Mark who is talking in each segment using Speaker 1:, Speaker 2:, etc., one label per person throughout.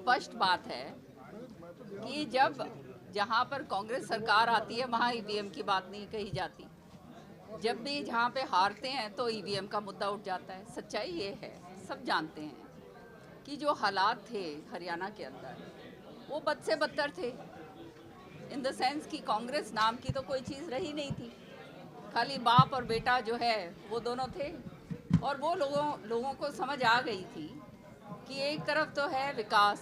Speaker 1: स्पष्ट बात है कि जब जहाँ पर कांग्रेस सरकार आती है वहाँ ईवीएम की बात नहीं कही जाती। जब भी जहाँ पे हारते हैं तो ईवीएम का मुद्दा उठ जाता है। सच्चाई ये है, सब जानते हैं कि जो हालात थे हरियाणा के अंदर वो बद से बदतर थे। इन द सेंस कि कांग्रेस नाम की तो कोई चीज़ रही नहीं थी, खाली बाप और बेटा जो है वो दोनों थे। और वो लोगों को समझ आ गई थी कि एक तरफ तो है विकास,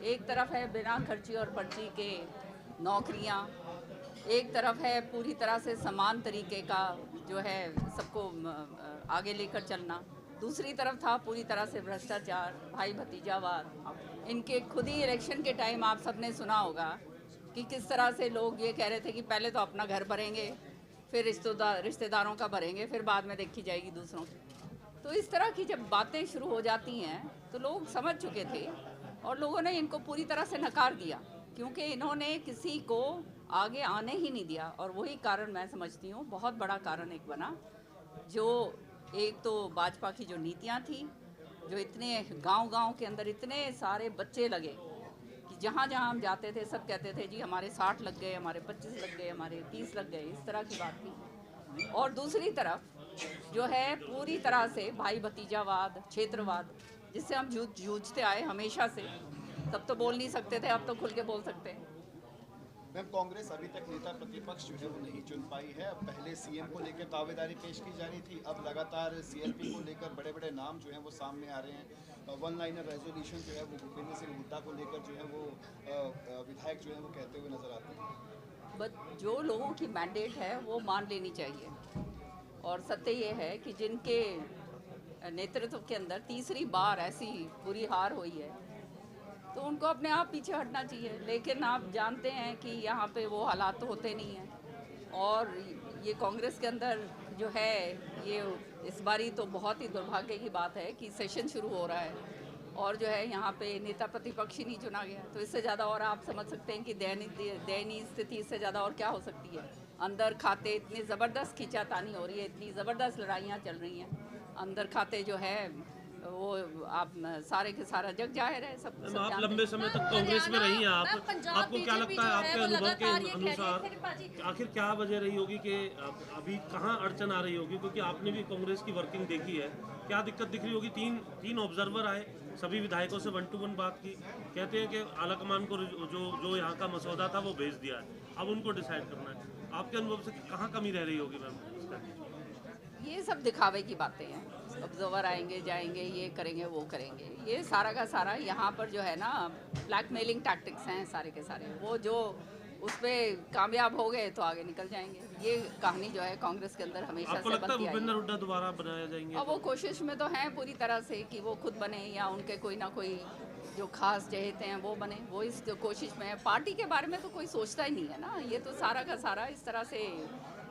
Speaker 1: एक तरफ है बिना खर्ची और पर्ची के नौकरियां, एक तरफ है पूरी तरह से समान तरीके का जो है सबको आगे लेकर चलना, दूसरी तरफ था पूरी तरह से भ्रष्टाचार, भाई भतीजावाद। इनके खुद ही इलेक्शन के टाइम आप सबने सुना होगा कि किस तरह से लोग ये कह रहे थे कि पहले तो अपना घर भरेंगे, फिर रिश्तेदारों का भरेंगे, फिर बाद में देखी जाएगी दूसरों की। तो इस तरह की जब बातें शुरू हो जाती हैं तो लोग समझ चुके थे और लोगों ने इनको पूरी तरह से नकार दिया, क्योंकि इन्होंने किसी को आगे आने ही नहीं दिया। और वही कारण मैं समझती हूँ बहुत बड़ा कारण एक बना, जो एक तो भाजपा की जो नीतियाँ थी, जो इतने गांव-गांव के अंदर इतने सारे बच्चे लगे कि जहाँ जहाँ हम जाते थे सब कहते थे जी हमारे 60 लग गए, हमारे 25 लग गए, हमारे 30 लग गए, इस तरह की बात थी। और दूसरी तरफ जो है पूरी तरह से भाई भतीजावाद, क्षेत्रवाद, जिससे हम जूझते आए हमेशा से। तब तो बोल नहीं सकते थे, अब तो खुल के बोल सकते हैं।
Speaker 2: मैम, कांग्रेस अभी तक नेता प्रतिपक्ष जो है वो नहीं चुन पाई है। अब पहले सीएम को लेकर दावेदारी पेश की जा रही थी, अब लगातार सीएलपी को लेकर बड़े बड़े नाम जो हैं वो सामने आ रहे हैं। वन लाइनर रेजोल्यूशन जो है वो भूपेंद्र सिंह हुड्डा को लेकर जो है वो विधायक जो है वो कहते हुए नजर आते हैं।
Speaker 1: बट जो लोगों की मैंडेट है वो मान लेनी चाहिए। और सत्य ये है कि जिनके नेतृत्व के अंदर तीसरी बार ऐसी बुरी हार हुई है तो उनको अपने आप पीछे हटना चाहिए। लेकिन आप जानते हैं कि यहाँ पे वो हालात तो होते नहीं हैं। और ये कांग्रेस के अंदर जो है ये इस बारी तो बहुत ही दुर्भाग्य की बात है कि सेशन शुरू हो रहा है और जो है यहाँ पे नेता प्रतिपक्ष ही नहीं चुना गया। तो इससे ज़्यादा और आप समझ सकते हैं कि दयनीय स्थिति इससे ज़्यादा और क्या हो सकती है। अंदर खाते इतनी ज़बरदस्त खींचातानी हो रही है, इतनी ज़बरदस्त लड़ाइयाँ चल रही हैं अंदर खाते जो है वो आप सारे के सारा जग जाहिर है। सब
Speaker 3: आप लंबे समय तक कांग्रेस में रही हैं, आपको क्या लगता है आपके अनुभव के अनुसार आखिर क्या वजह रही होगी कि अभी कहाँ अड़चन आ रही होगी? क्योंकि आपने भी कांग्रेस की वर्किंग देखी है, क्या दिक्कत दिख रही होगी? तीन ऑब्जर्वर आए, सभी विधायकों से 1 to 1 बात की, कहते हैं कि आलाकमान को जो यहाँ का मसौदा था वो भेज दिया है, अब उनको डिसाइड करना है। आपके अनुभव से कहाँ कमी रह रही होगी मैम?
Speaker 1: ये सब दिखावे की बातें हैं। ऑब्जर्वर आएंगे जाएंगे, ये करेंगे वो करेंगे, ये सारा का सारा यहाँ पर जो है ना ब्लैकमेलिंग टैक्टिक्स हैं सारे के सारे। वो जो उस पर कामयाब हो गए तो आगे निकल जाएंगे। ये कहानी जो है कांग्रेस के अंदर हमेशा से बनती आई है।
Speaker 3: भूपेंद्र हुड्डा दोबारा बनाया जाएंगे?
Speaker 1: और वो कोशिश में तो हैं पूरी तरह से कि वो खुद बने या उनके कोई ना कोई जो खास चहेते हैं वो बने, वो इस कोशिश में है। पार्टी के बारे में तो कोई सोचता ही नहीं है ना। ये तो सारा का सारा इस तरह से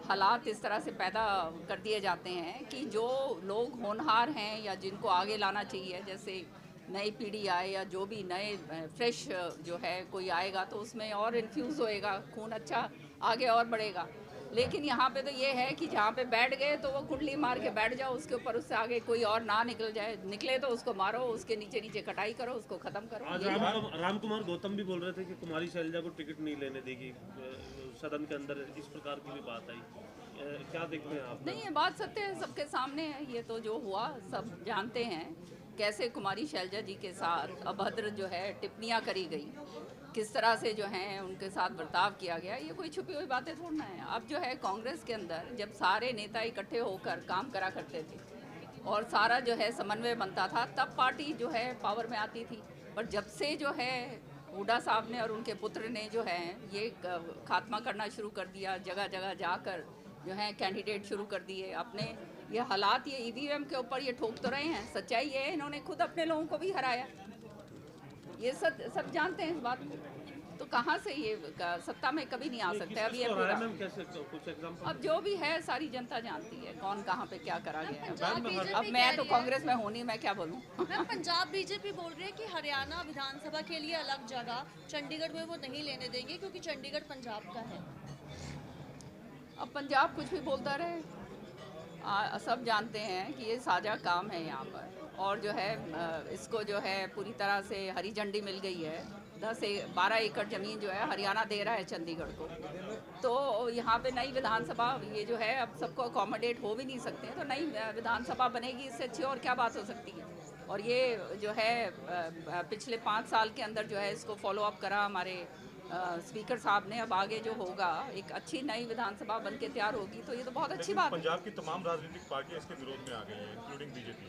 Speaker 1: हालात इस तरह से पैदा कर दिए जाते हैं कि जो लोग होनहार हैं या जिनको आगे लाना चाहिए, जैसे नई पीढ़ी आए या जो भी नए फ्रेश जो है कोई आएगा तो उसमें और इन्फ्यूज़ होएगा, खून अच्छा आगे और बढ़ेगा। लेकिन यहाँ पे तो ये है कि जहाँ पे बैठ गए तो वो कुंडली मार के बैठ जाओ, उसके ऊपर उससे आगे कोई और ना निकल जाए, निकले तो उसको मारो, उसके नीचे नीचे कटाई करो, उसको ख़त्म करो।
Speaker 3: आज राम कुमार गौतम भी बोल रहे थे कि कुमारी शैलजा को टिकट नहीं लेने देगी, सदन के अंदर इस प्रकार की भी बात आई, क्या देखते हैं आप?
Speaker 1: नहीं, ये बात सत्य है, सबके सामने है। ये तो जो हुआ सब जानते हैं, कैसे कुमारी शैलजा जी के साथ अभद्र जो है टिप्पणियाँ करी गई, किस तरह से जो है उनके साथ बर्ताव किया गया। ये कोई छुपी हुई बातें थोड़ा है। अब जो है कांग्रेस के अंदर जब सारे नेता इकट्ठे होकर काम करा करते थे और सारा जो है समन्वय बनता था, तब पार्टी जो है पावर में आती थी। पर जब से जो है हुड्डा साहब ने और उनके पुत्र ने जो है ये खात्मा करना शुरू कर दिया, जगह जगह जाकर जो है कैंडिडेट शुरू कर दिए अपने, ये हालात ये ईवीएम के ऊपर ये ठोक तो रहे हैं। सच्चाई ये है इन्होंने खुद अपने लोगों को भी हराया, ये सब जानते हैं इस बात को। तो कहाँ से ये सत्ता में कभी नहीं आ सकते। अब ये अब जो भी है सारी जनता जानती है कौन कहाँ पे क्या करा गया। अब मैं तो कांग्रेस में हूँ नहीं, मैं क्या बोलूँ।
Speaker 4: पंजाब बीजेपी बोल रही है कि हरियाणा विधानसभा के लिए अलग जगह चंडीगढ़ में वो नहीं लेने देंगे क्योंकि चंडीगढ़ पंजाब का है।
Speaker 1: अब पंजाब कुछ भी बोलता रहे, सब जानते हैं कि ये साझा काम है यहाँ पर। और जो है इसको जो है पूरी तरह से हरी झंडी मिल गई है। 12 एकड़ ज़मीन जो है हरियाणा दे रहा है चंडीगढ़ को। तो यहाँ पे नई विधानसभा ये जो है अब सबको अकोमोडेट हो भी नहीं सकते हैं, तो नई विधानसभा बनेगी, इससे अच्छी और क्या बात हो सकती है। और ये जो है पिछले 5 साल के अंदर जो है इसको फॉलो अप करा हमारे स्पीकर साहब ने। अब आगे जो होगा एक अच्छी नई विधानसभा बन के तैयार होगी, तो ये तो बहुत अच्छी बात है।
Speaker 5: पंजाब की तमाम राजनीतिक पार्टियां इसके विरोध में आ गई हैं, इंक्लूडिंग बीजेपी।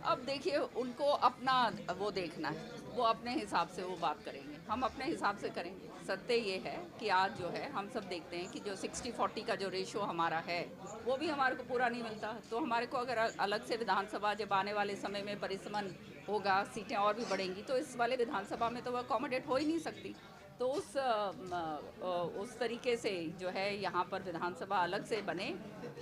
Speaker 1: अब देखिए उनको अपना वो देखना है, वो अपने हिसाब से वो बात करेंगे, हम अपने हिसाब से करेंगे। सत्य ये है कि आज जो है हम सब देखते हैं कि जो 60-40 का जो रेशो हमारा है वो भी हमारे को पूरा नहीं मिलता। तो हमारे को अगर अलग से विधानसभा जब आने वाले समय में परिसमन होगा, सीटें और भी बढ़ेंगी, तो इस वाले विधानसभा में तो वो अकोमोडेट हो ही नहीं सकती। तो उस तरीके से जो है यहाँ पर विधानसभा अलग से बने,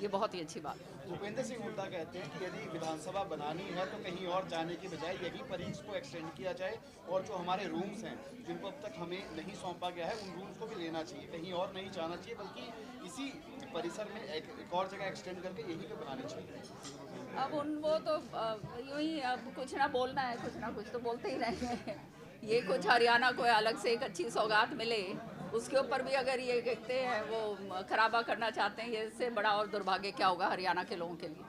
Speaker 1: ये बहुत ही अच्छी बात है।
Speaker 2: भूपेंद्र सिंह हुड्डा कहते हैं कि यदि विधानसभा बनानी है तो कहीं और जाने की बजाय यहीं पर ही इसको एक्सटेंड किया जाए, और जो हमारे रूम्स हैं जिनको अब तक हमें नहीं सौंपा गया है, उन रूम्स को भी लेना चाहिए, कहीं और नहीं जाना चाहिए, बल्कि इसी परिसर में एक और जगह एक्सटेंड करके यहीं पे बनानी चाहिए।
Speaker 1: अब वो तो यूँ ही अब कुछ ना बोलना है, कुछ ना कुछ तो बोलते ही रहेंगे। ये कुछ हरियाणा को अलग से एक अच्छी सौगात मिले, उसके ऊपर भी अगर ये कहते हैं वो खराबा करना चाहते हैं, ये इससे बड़ा और दुर्भाग्य क्या होगा हरियाणा के लोगों के लिए।